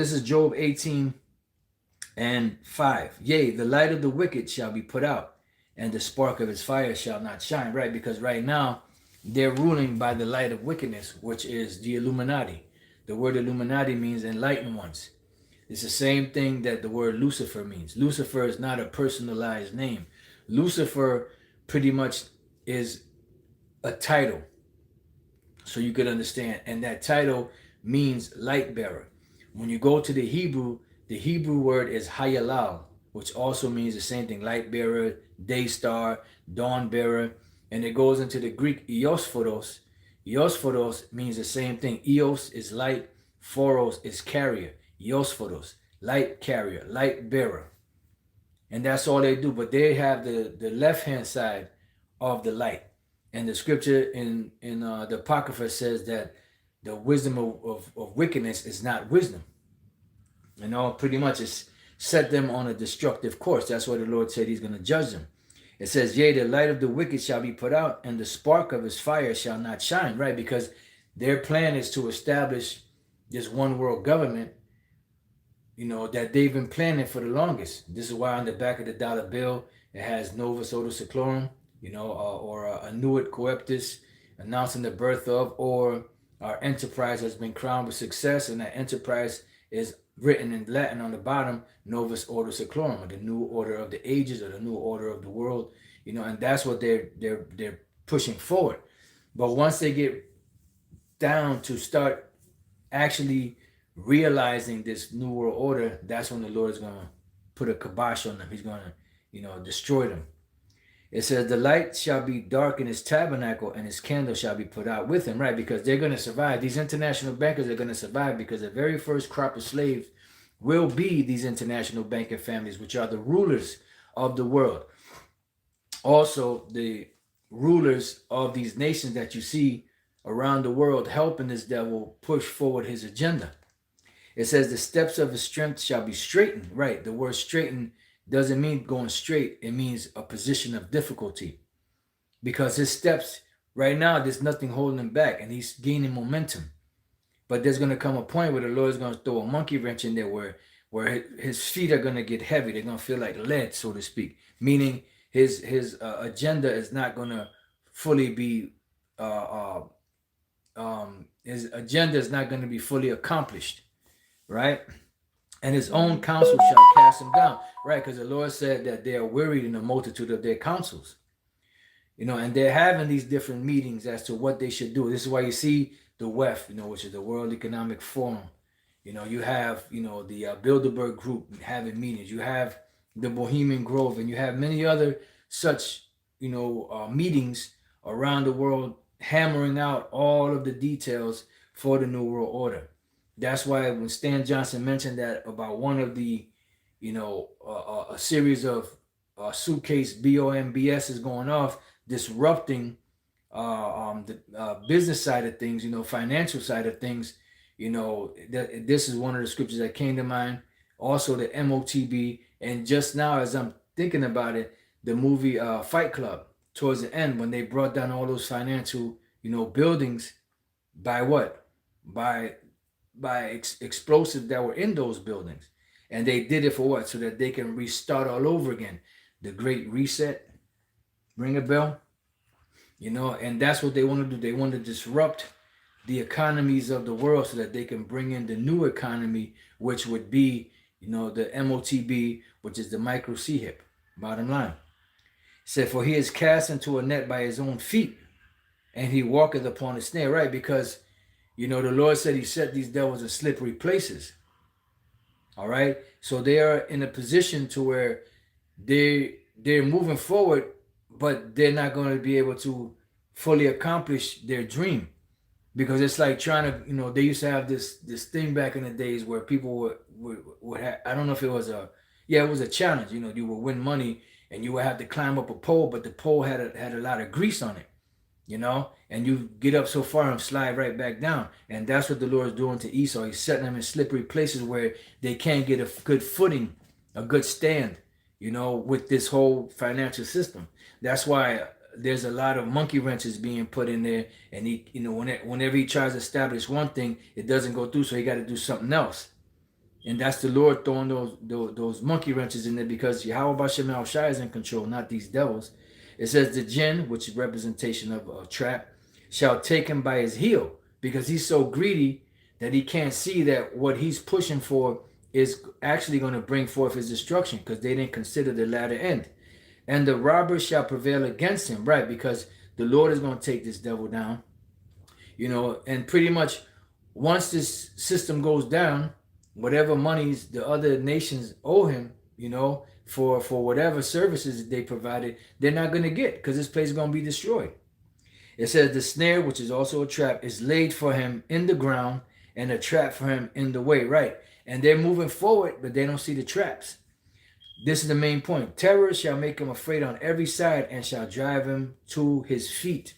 This is Job 18:5. Yea, the light of the wicked shall be put out, and the spark of his fire shall not shine. Right? Because right now they're ruling by the light of wickedness, which is the Illuminati. The word Illuminati means enlightened ones. It's the same thing that the word Lucifer means. Lucifer is not a personalized name. Lucifer pretty much is a title, so you could understand. And that title means light bearer. When you go to the Hebrew word is Hayalal, which also means the same thing, light bearer, day star, dawn bearer. And it goes into the Greek Eosphoros. Eosphoros means the same thing. Eos is light, phoros is carrier. Eosphoros, light carrier, light bearer. And that's all they do. But they have the left-hand side of the light. And the scripture in the Apocrypha says that the wisdom of wickedness is not wisdom. Pretty much it's set them on a destructive course. That's why the Lord said he's going to judge them. It says, yea, the light of the wicked shall be put out, and the spark of his fire shall not shine. Right? Because their plan is to establish this one world government, that they've been planning for the longest. This is why on the back of the dollar bill, it has Novus Ordo Seclorum, or Annuit Coeptis, announcing the birth of, or our enterprise has been crowned with success, and that enterprise is written in Latin on the bottom, Novus Ordo Seclorum, or the new order of the ages, or the new order of the world, and that's what they're pushing forward. But once they get down to start actually realizing this new world order, that's when the Lord is going to put a kibosh on them. He's going to, destroy them. It says, the light shall be dark in his tabernacle, and his candle shall be put out with him. Right? Because they're going to survive. These international bankers are going to survive, because the very first crop of slaves will be these international banking families, which are the rulers of the world. Also, the rulers of these nations that you see around the world helping this devil push forward his agenda. It says the steps of his strength shall be straightened. Right? The word straighten doesn't mean going straight. It means a position of difficulty. Because his steps, right now, there's nothing holding him back, and he's gaining momentum. But there's going to come a point where the Lord is going to throw a monkey wrench in there where his feet are going to get heavy. They're going to feel like lead, so to speak. Meaning his agenda is not going to fully be, his agenda is not going to be fully accomplished. Right? And his own counsel shall cast him down. Right? Because the Lord said that they are wearied in the multitude of their counsels. And they're having these different meetings as to what they should do. This is why you see the WEF, which is the World Economic Forum. You have, the Bilderberg Group having meetings. You have the Bohemian Grove, and you have many other such, meetings around the world, hammering out all of the details for the New World Order. That's why when Stan Johnson mentioned that about one of the, a series of suitcase BOMBS is going off, disrupting the business side of things, financial side of things, this is one of the scriptures that came to mind. Also the MOTB, and just now as I'm thinking about it, the movie Fight Club, towards the end, when they brought down all those financial, buildings by what? By explosives that were in those buildings. And they did it for what? So that they can restart all over again. The Great Reset. Ring a bell? And that's what they want to do. They want to disrupt the economies of the world so that they can bring in the new economy, which would be, the MOTB, which is the micro C-hip. Bottom line. It said, for he is cast into a net by his own feet, and he walketh upon a snare. Right? Because the Lord said he set these devils in slippery places. All right. So they are in a position to where they're moving forward, but they're not going to be able to fully accomplish their dream. Because it's like trying to, they used to have this thing back in the days where people would have, I don't know if it was it was a challenge. You would win money and you would have to climb up a pole, but the pole had a lot of grease on it. And you get up so far and slide right back down. And that's what the Lord is doing to Esau. He's setting them in slippery places where they can't get a good footing, a good stand, with this whole financial system. That's why there's a lot of monkey wrenches being put in there. And he, whenever he tries to establish one thing, it doesn't go through. So he got to do something else. And that's the Lord throwing those monkey wrenches in there, because Yahweh Bashem Shai is in control, not these devils. It says the jinn, which is representation of a trap, shall take him by his heel, because he's so greedy that he can't see that what he's pushing for is actually going to bring forth his destruction, because they didn't consider the latter end. And the robber shall prevail against him, right? Because the Lord is going to take this devil down, and pretty much once this system goes down, whatever monies the other nations owe him, for whatever services they provided, they're not going to get, because this place is going to be destroyed. It says the snare, which is also a trap, is laid for him in the ground, and a trap for him in the way, right? And they're moving forward, but they don't see the traps. This is the main point. Terror shall make him afraid on every side, and shall drive him to his feet.